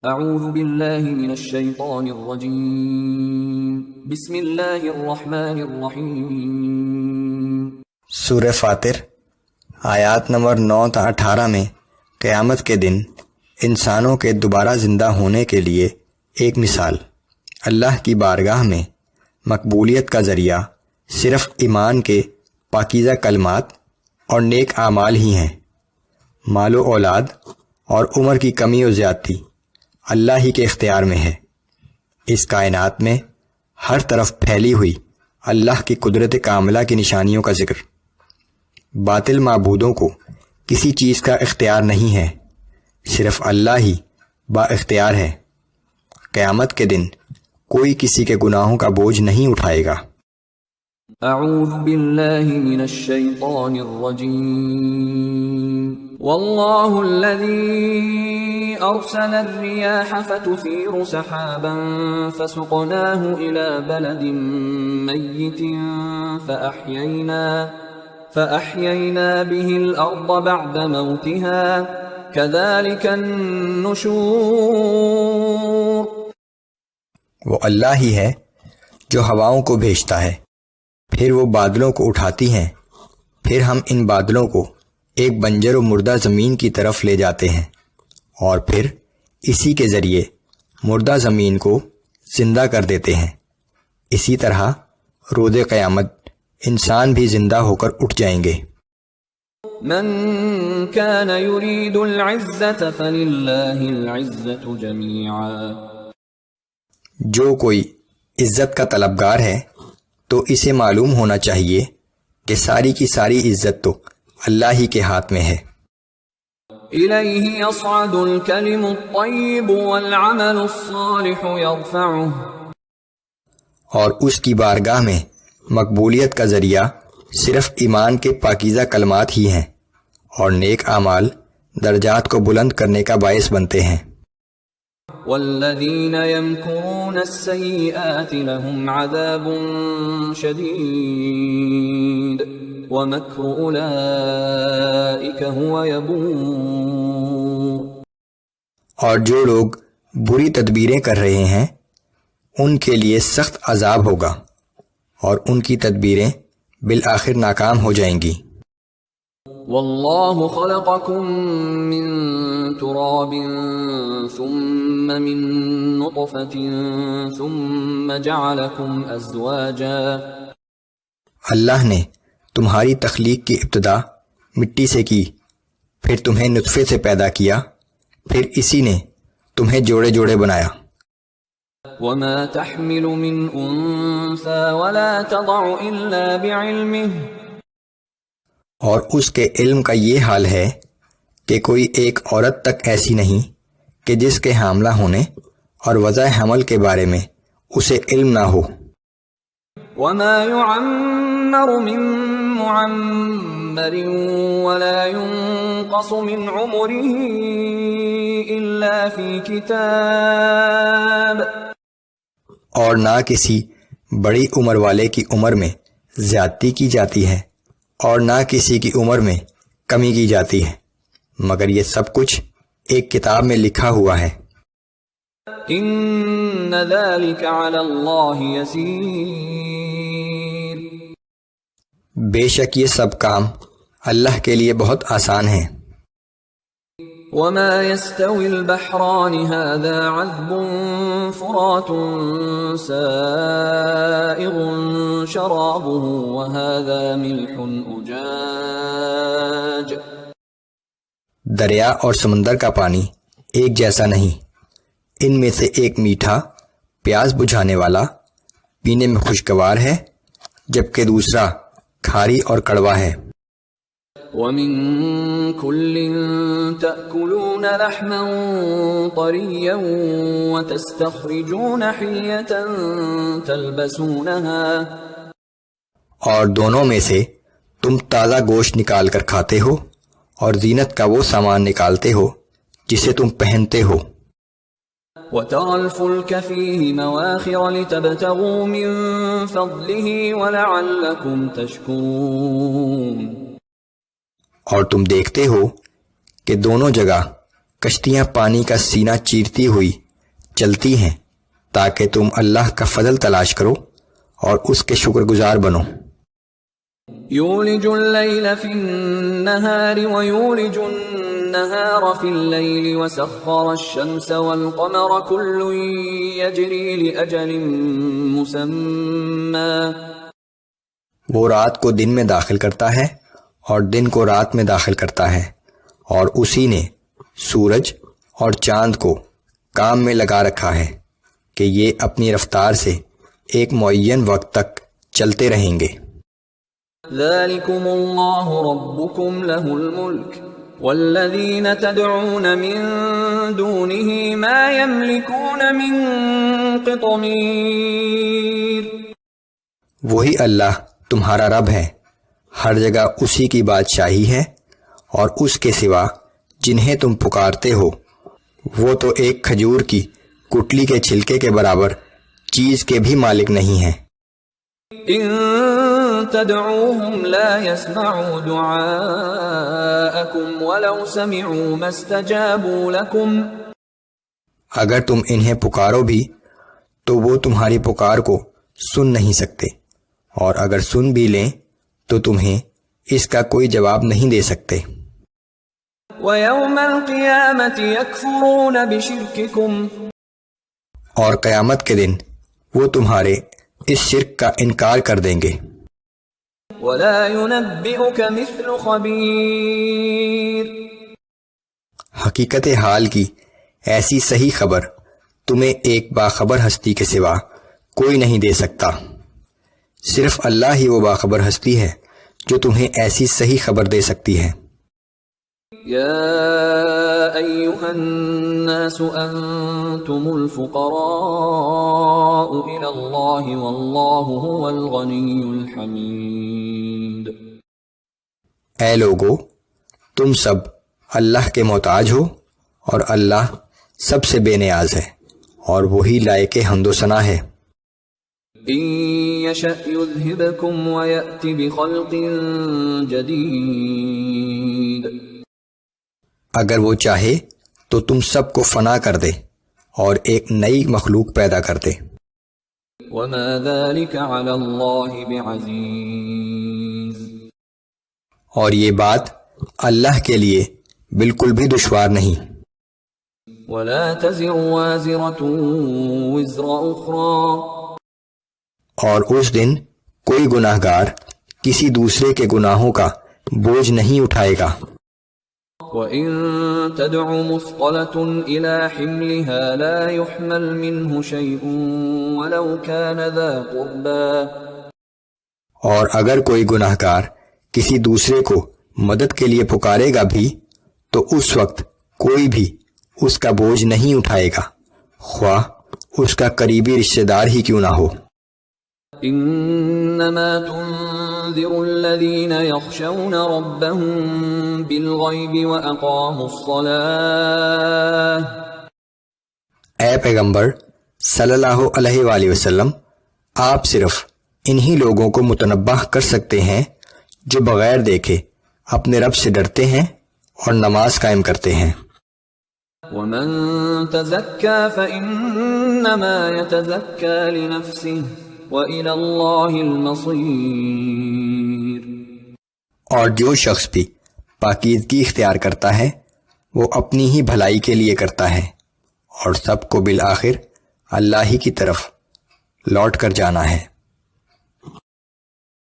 اعوذ باللہ من الشیطان الرجیم بسم اللہ الرحمن الرحیم۔ سورہ فاطر آیات نمبر 9 تا 18 میں قیامت کے دن انسانوں کے دوبارہ زندہ ہونے کے لیے ایک مثال، اللہ کی بارگاہ میں مقبولیت کا ذریعہ صرف ایمان کے پاکیزہ کلمات اور نیک اعمال ہی ہیں۔ مال و اولاد اور عمر کی کمی و زیادتی اللہ ہی کے اختیار میں ہے۔ اس کائنات میں ہر طرف پھیلی ہوئی اللہ کی قدرت کاملہ کی نشانیوں کا ذکر۔ باطل معبودوں کو کسی چیز کا اختیار نہیں ہے، صرف اللہ ہی با اختیار ہے۔ قیامت کے دن کوئی کسی کے گناہوں کا بوجھ نہیں اٹھائے گا۔ اعوذ باللہ من الشیطان الرجیم۔ واللہ الذی ارسل الریاح فتثیر سحابا فسقناہ الى بلد میت فأحیینا به الارض بعد موتها كذلك النشور۔ وہ اللہ ہی ہے جو ہواؤں کو بھیجتا ہے، پھر وہ بادلوں کو اٹھاتی ہیں، پھر ہم ان بادلوں کو ایک بنجر و مردہ زمین کی طرف لے جاتے ہیں، اور پھر اسی کے ذریعے مردہ زمین کو زندہ کر دیتے ہیں۔ اسی طرح روز قیامت انسان بھی زندہ ہو کر اٹھ جائیں گے۔ من كان يريد العزة فلله العزة جميعا۔ جو کوئی عزت کا طلبگار ہے تو اسے معلوم ہونا چاہیے کہ ساری کی ساری عزت تو اللہ ہی کے ہاتھ میں ہے۔ إليه يصعد الكلم الطيب والعمل الصالح يرفعه۔ اور اس کی بارگاہ میں مقبولیت کا ذریعہ صرف ایمان کے پاکیزہ کلمات ہی ہیں، اور نیک اعمال درجات کو بلند کرنے کا باعث بنتے ہیں۔ والذین یمکرون السیئات لهم عذاب شدید ومکر اولئک هو یبور۔ اور جو لوگ بری تدبیریں کر رہے ہیں ان کے لیے سخت عذاب ہوگا، اور ان کی تدبیریں بالآخر ناکام ہو جائیں گی۔ واللہ خلقکم من تراب ثم من نطفة ثم جعلکم ازواجا۔ اللہ نے تمہاری تخلیق کی ابتدا مٹی سے کی، پھر تمہیں نطفے سے پیدا کیا، پھر اسی نے تمہیں جوڑے جوڑے بنایا۔ وما تحمل من انثى ولا تضع الا بعلمه۔ اور اس کے علم کا یہ حال ہے کہ کوئی ایک عورت تک ایسی نہیں کہ جس کے حاملہ ہونے اور وضع حمل کے بارے میں اسے علم نہ ہو۔ وما يعمر من معمر ولا ينقص من عمره الا في كتاب۔ اور نہ کسی بڑی عمر والے کی عمر میں زیادتی کی جاتی ہے، اور نہ کسی کی عمر میں کمی کی جاتی ہے، مگر یہ سب کچھ ایک کتاب میں لکھا ہوا ہے۔ ان ذلك على اللہ یسیر۔ بے شک یہ سب کام اللہ کے لیے بہت آسان ہیں۔ وما يستوي البحران هذا عذب فرات سائغ شرابه وهذا ملح أجاج۔ دریا اور سمندر کا پانی ایک جیسا نہیں، ان میں سے ایک میٹھا پیاس بجھانے والا پینے میں خوشگوار ہے، جبکہ دوسرا کھاری اور کڑوا ہے۔ ومن كل تأكلون لحما طريا وتستخرجون حلية تلبسونها۔ اور دونوں میں سے تم تازہ گوشت نکال کر کھاتے ہو، اور زینت کا وہ سامان نکالتے ہو جسے تم پہنتے ہو۔ وترى الفلك فيه مواخر لتبتغوا من فضله ولعلكم تشكرون۔ اور تم دیکھتے ہو کہ دونوں جگہ کشتیاں پانی کا سینہ چیرتی ہوئی چلتی ہیں تاکہ تم اللہ کا فضل تلاش کرو اور اس کے شکر گزار بنو۔ یولج اللیل فی النہار ویولج النہار فی اللیل وسخر الشمس والقمر کل یجری لأجل مسمى۔ وہ رات کو دن میں داخل کرتا ہے اور دن کو رات میں داخل کرتا ہے، اور اسی نے سورج اور چاند کو کام میں لگا رکھا ہے کہ یہ اپنی رفتار سے ایک معین وقت تک چلتے رہیں گے۔ ذالکم اللہ ربکم لہ الملک والذین تدعون من دونہ ما یملکون من قطمیر۔ وہی اللہ تمہارا رب ہے، ہر جگہ اسی کی بادشاہی ہے، اور اس کے سوا جنہیں تم پکارتے ہو وہ تو ایک کھجور کی کٹلی کے چھلکے کے برابر چیز کے بھی مالک نہیں ہیں۔ ان تدعوهم لا يسمعوا دعاءكم ولو سمعوا ما استجابوا لكم۔ اگر تم انہیں پکارو بھی تو وہ تمہاری پکار کو سن نہیں سکتے، اور اگر سن بھی لیں تو تمہیں اس کا کوئی جواب نہیں دے سکتے۔ وَيَوْمَ الْقِيَامَةِ يَكْفُرُونَ بِشِرْكِكُمْ۔ اور قیامت کے دن وہ تمہارے اس شرک کا انکار کر دیں گے۔ وَلَا يُنَبِّئُكَ مِثْلُ خَبِيرٍ۔ حقیقت حال کی ایسی صحیح خبر تمہیں ایک باخبر ہستی کے سوا کوئی نہیں دے سکتا۔ صرف اللہ ہی وہ باخبر ہستی ہے جو تمہیں ایسی صحیح خبر دے سکتی ہے۔ یا ایھا الناس انتم الفقراء الی اللہ واللہ هو الغنی الحمید۔ اے لوگو، تم سب اللہ کے محتاج ہو اور اللہ سب سے بے نیاز ہے اور وہی لائق حمد و ثنا ہے۔ ان یشأ یذھبکم ویأتی بخلق جدید۔ اگر وہ چاہے تو تم سب کو فنا کر دے اور ایک نئی مخلوق پیدا کر دے۔ وما ذلك علی اللہ بعزیز۔ اور یہ بات اللہ کے لیے بالکل بھی دشوار نہیں۔ ولا تزر وازرة وزر اخرى۔ اور اس دن کوئی گناہ گار کسی دوسرے کے گناہوں کا بوجھ نہیں اٹھائے گا۔ وَإِن تَدْعُ مُثْقَلَةٌ إِلَى حِمْلِهَا لَا يُحْمَلْ مِنْهُ شَيْءٌ وَلَوْ كَانَ ذَا قُرْبَى۔ اور اگر کوئی گناہ گار کسی دوسرے کو مدد کے لیے پکارے گا بھی تو اس وقت کوئی بھی اس کا بوجھ نہیں اٹھائے گا، خواہ اس کا قریبی رشتہ دار ہی کیوں نہ ہو۔ انما تنذر الذین یخشون ربهم بالغیب واقاموا الصلاة۔ اے پیغمبر صلی اللہ علیہ وآلہ وسلم، آپ صرف انہی لوگوں کو متنبہ کر سکتے ہیں جو بغیر دیکھے اپنے رب سے ڈرتے ہیں اور نماز قائم کرتے ہیں۔ ومن تزکا فإنما يتزکا لنفسه وإلى اللہ المصیر۔ اور جو شخص بھی پاکیزگی اختیار کرتا ہے وہ اپنی ہی بھلائی کے لیے کرتا ہے، اور سب کو بالآخر اللہ ہی کی طرف لوٹ کر جانا ہے۔